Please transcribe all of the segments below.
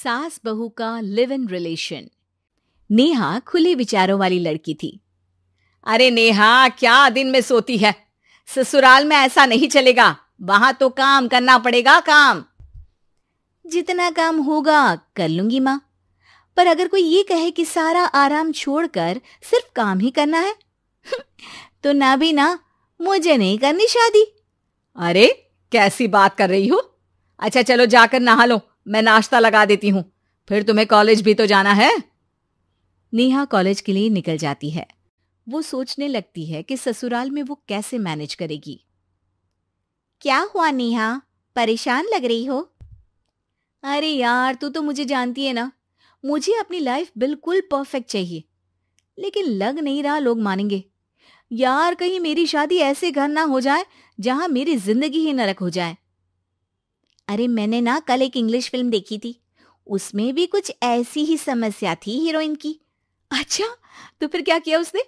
सास बहू का लिव इन रिलेशन। नेहा खुले विचारों वाली लड़की थी। अरे नेहा, क्या दिन में सोती है? ससुराल में ऐसा नहीं चलेगा, वहां तो काम करना पड़ेगा। काम जितना काम होगा कर लूंगी माँ, पर अगर कोई ये कहे कि सारा आराम छोड़कर सिर्फ काम ही करना है तो ना भी ना, मुझे नहीं करनी शादी। अरे कैसी बात कर रही हो? अच्छा चलो जाकर नहा लो, मैं नाश्ता लगा देती हूँ, फिर तुम्हें कॉलेज भी तो जाना है। नेहा कॉलेज के लिए निकल जाती है। वो सोचने लगती है कि ससुराल में वो कैसे मैनेज करेगी। क्या हुआ नेहा, परेशान लग रही हो? अरे यार, तू तो मुझे जानती है ना, मुझे अपनी लाइफ बिल्कुल परफेक्ट चाहिए, लेकिन लग नहीं रहा लोग मानेंगे। यार कहीं मेरी शादी ऐसे घर ना हो जाए जहां मेरी जिंदगी ही नरक हो जाए। अरे मैंने ना कल एक इंग्लिश फिल्म देखी थी, उसमें भी कुछ ऐसी ही समस्या थी हीरोइन की। अच्छा, तो फिर क्या किया उसने?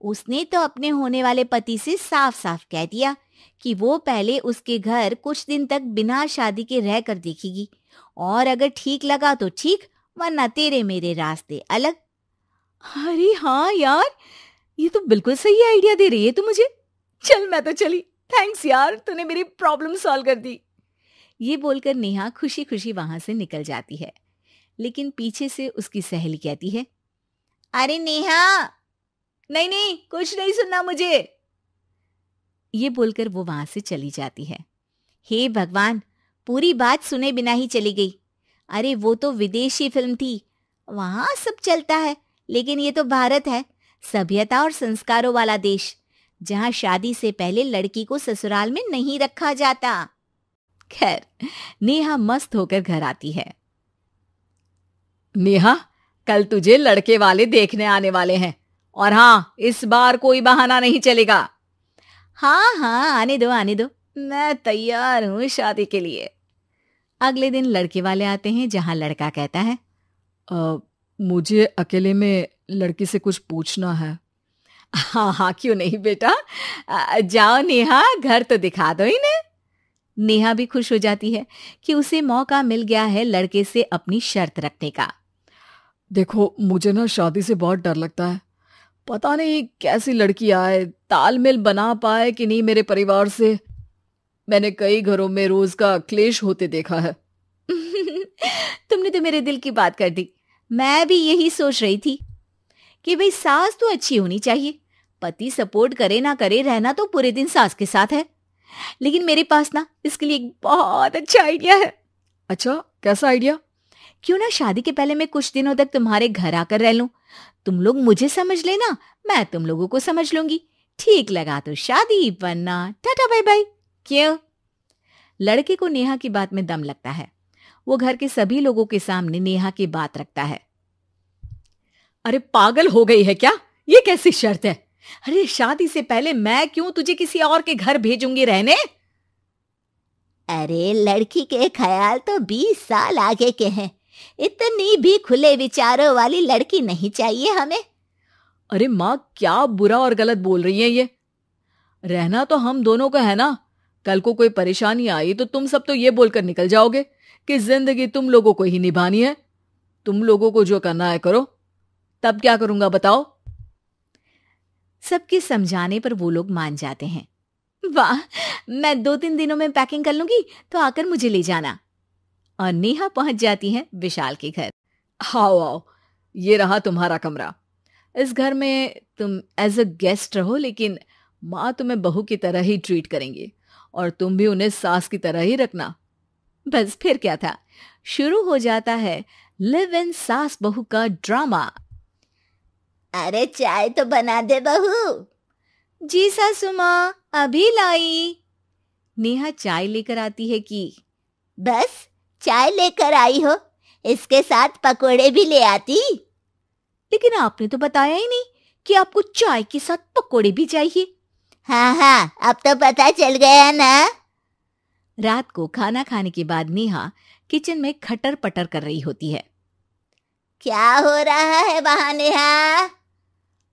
उसने तो अपने होने वाले पति से साफ साफ कह दिया कि वो पहले उसके घर कुछ दिन तक बिना शादी के रह कर देखेगी, और अगर ठीक लगा तो ठीक, वरना तेरे मेरे रास्ते अलग। अरे हाँ यार, ये तो बिल्कुल सही आइडिया दे रही है तू मुझे। चल मैं तो चली, थैंक्स यार, तूने मेरी प्रॉब्लम सॉल्व कर दी। ये बोलकर नेहा खुशी खुशी वहां से निकल जाती है, लेकिन पीछे से उसकी सहेली कहती है, अरे नेहा, नहीं नहीं, कुछ नहीं सुनना मुझे। ये बोलकर वो वहां से चली जाती है। हे भगवान, पूरी बात सुने बिना ही चली गई। अरे वो तो विदेशी फिल्म थी, वहां सब चलता है, लेकिन ये तो भारत है, सभ्यता और संस्कारों वाला देश, जहां शादी से पहले लड़की को ससुराल में नहीं रखा जाता। खैर, नेहा मस्त होकर घर आती है। नेहा, कल तुझे लड़के वाले देखने आने वाले हैं, और हाँ, इस बार कोई बहाना नहीं चलेगा। हाँ हाँ, आने दो आने दो, मैं तैयार हूं शादी के लिए। अगले दिन लड़के वाले आते हैं, जहां लड़का कहता है, मुझे अकेले में लड़की से कुछ पूछना है। हाँ हाँ, क्यों नहीं बेटा, जाओ नेहा, घर तो दिखा दो इन्हें। नेहा भी खुश हो जाती है कि उसे मौका मिल गया है लड़के से अपनी शर्त रखने का। देखो, मुझे ना शादी से बहुत डर लगता है, पता नहीं कैसी लड़की आए, तालमेल बना पाए कि नहीं मेरे परिवार से। मैंने कई घरों में रोज का क्लेश होते देखा है। तुमने तो मेरे दिल की बात कर दी। मैं भी यही सोच रही थी कि भाई सास तो अच्छी होनी चाहिए, पति सपोर्ट करे ना करे, रहना तो पूरे दिन सास के साथ है। लेकिन मेरे पास ना इसके लिए एक बहुत अच्छा आइडिया है। अच्छा, कैसा आइडिया? क्यों ना शादी के पहले मैं कुछ दिनों तक तुम्हारे घर आकर रह लूं, तुम लोग मुझे समझ लेना, मैं तुम लोगों को समझ लूंगी। ठीक लगा तो शादी, वरना टाटा बाय बाय। क्यों? लड़के को नेहा की बात में दम लगता है। वो घर के सभी लोगों के सामने नेहा की बात रखता है। अरे पागल हो गई है क्या? ये कैसी शर्त है? अरे शादी से पहले मैं क्यों तुझे किसी और के घर भेजूंगी रहने? अरे लड़की के ख्याल तो 20 साल आगे के हैं, इतनी भी खुले विचारों वाली लड़की नहीं चाहिए हमें। अरे माँ, क्या बुरा और गलत बोल रही है ये? रहना तो हम दोनों का है ना, कल को कोई परेशानी आई तो तुम सब तो ये बोलकर निकल जाओगे कि जिंदगी तुम लोगों को ही निभानी है, तुम लोगों को जो करना है करो। तब क्या करूंगा बताओ? सबके समझाने पर वो लोग मान जाते हैं। वाह, मैं 2-3 दिनों में पैकिंग कर लूंगी, तो आकर मुझे ले जाना। और नेहा पहुंच जाती है विशाल के घर। आओ आओ, ये रहा तुम्हारा कमरा। इस घर में तुम एज अ गेस्ट रहो, लेकिन माँ तुम्हें बहू की तरह ही ट्रीट करेंगी, और तुम भी उन्हें सास की तरह ही रखना। बस फिर क्या था, शुरू हो जाता है लिव इन सास बहू का ड्रामा। अरे चाय तो बना दे बहू। जी सासू माँ, अभी लाई। नेहा चाय लेकर आती है कि बस चाय लेकर आई हो, इसके साथ पकोड़े भी ले आती। लेकिन आपने तो बताया ही नहीं कि आपको चाय के साथ पकोड़े भी चाहिए। हाँ हाँ, अब तो पता चल गया ना। रात को खाना खाने के बाद नेहा किचन में खटर पटर कर रही होती है। क्या हो रहा है वहां नेहा?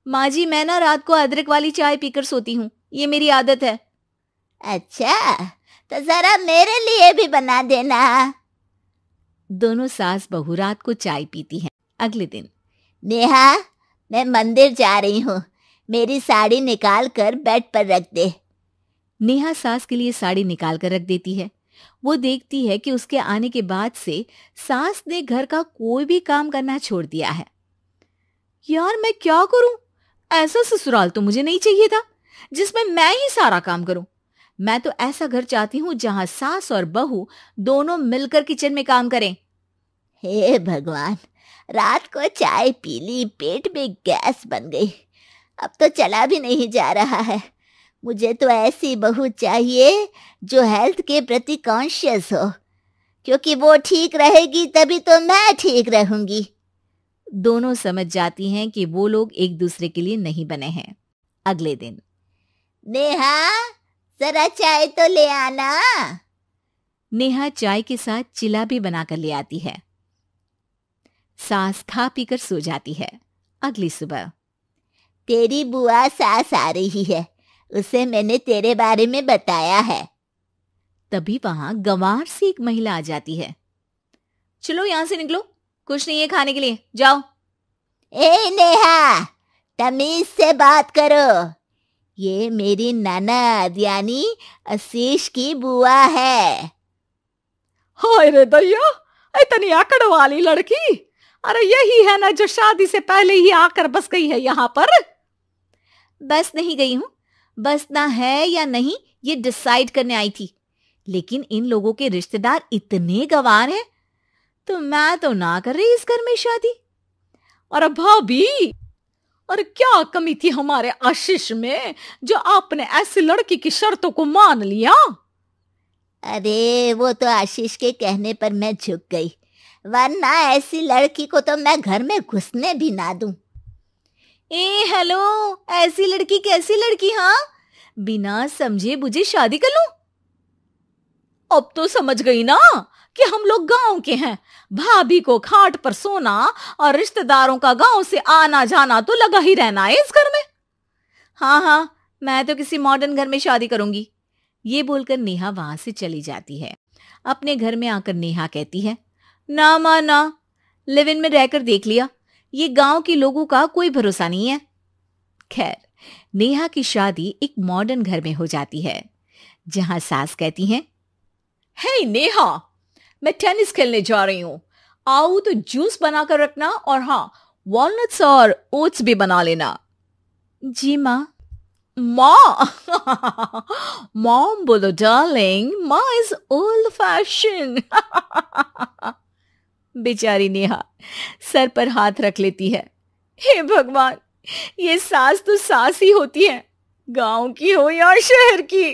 माँ जी, मैं ना रात को अदरक वाली चाय पीकर सोती हूँ, ये मेरी आदत है। अच्छा, तो जरा मेरे लिए भी बना देना। दोनों सास बहू रात को चाय पीती हैं। अगले दिन, नेहा, मैं मंदिर जा रही हूँ, मेरी साड़ी निकाल कर बेड पर रख दे। नेहा सास के लिए साड़ी निकाल कर रख देती है। वो देखती है कि उसके आने के बाद से सास ने घर का कोई भी काम करना छोड़ दिया है। यार मैं क्या करूं? ऐसा ससुराल तो मुझे नहीं चाहिए था जिसमें मैं ही सारा काम करूं। मैं तो ऐसा घर चाहती हूं जहां सास और बहू दोनों मिलकर किचन में काम करें। हे भगवान, रात को चाय पी ली, पेट में गैस बन गई, अब तो चला भी नहीं जा रहा है। मुझे तो ऐसी बहू चाहिए जो हेल्थ के प्रति कॉन्शियस हो, क्योंकि वो ठीक रहेगी तभी तो मैं ठीक रहूंगी। दोनों समझ जाती हैं कि वो लोग एक दूसरे के लिए नहीं बने हैं। अगले दिन, नेहा, जरा चाय तो ले आना। नेहा चाय के साथ चिला भी बनाकर ले आती है। सास खा पीकर सो जाती है। अगली सुबह, तेरी बुआ सास आ रही है, उसे मैंने तेरे बारे में बताया है। तभी वहां गंवार सी एक महिला आ जाती है। चलो यहां से निकलो, कुछ नहीं है खाने के लिए, जाओ। ए नेहा, तमीज से बात करो, ये मेरी ननद यानी आशीष की बुआ है। हाय रे दैया, इतनी आकड़ वाली लड़की! अरे यही है ना जो शादी से पहले ही आकर बस गई है यहाँ पर। बस नहीं गई हूं, बसना है या नहीं ये डिसाइड करने आई थी, लेकिन इन लोगों के रिश्तेदार इतने गंवार हैं तो मैं तो ना कर रही इस घर में शादी। अरे भाभी, और क्या कमी थी हमारे आशीष में जो आपने ऐसी लड़की की शर्तों को मान लिया? अरे वो तो आशीष के कहने पर मैं झुक गई, वरना ऐसी लड़की को तो मैं घर में घुसने भी ना दूं। ए हेलो, ऐसी लड़की कैसी लड़की? हाँ, बिना समझे बुझे शादी कर लूं? अब तो समझ गई ना कि हम लोग गांव के हैं। भाभी को खाट पर सोना और रिश्तेदारों का गांव से आना जाना तो लगा ही रहना है इस घर में। हाँ हाँ, मैं तो किसी मॉडर्न घर में शादी करूंगी। ये बोलकर नेहा वहां से चली जाती है। अपने घर में आकर नेहा कहती है, ना मां ना, लिव इन में रहकर देख लिया, ये गांव के लोगों का कोई भरोसा नहीं है। खैर, नेहा की शादी एक मॉडर्न घर में हो जाती है, जहां सास कहती हैं, हे नेहा, मैं टेनिस खेलने जा रही हूं, आओ तो जूस बनाकर रखना, और हाँ, वॉलनट्स और ओट्स भी बना लेना। जी माँ। माँ मॉम बोलो डार्लिंग, माँ इज ओल्ड फैशन। बेचारी नेहा सर पर हाथ रख लेती है। हे भगवान, ये सास तो सास ही होती है, गांव की हो या शहर की।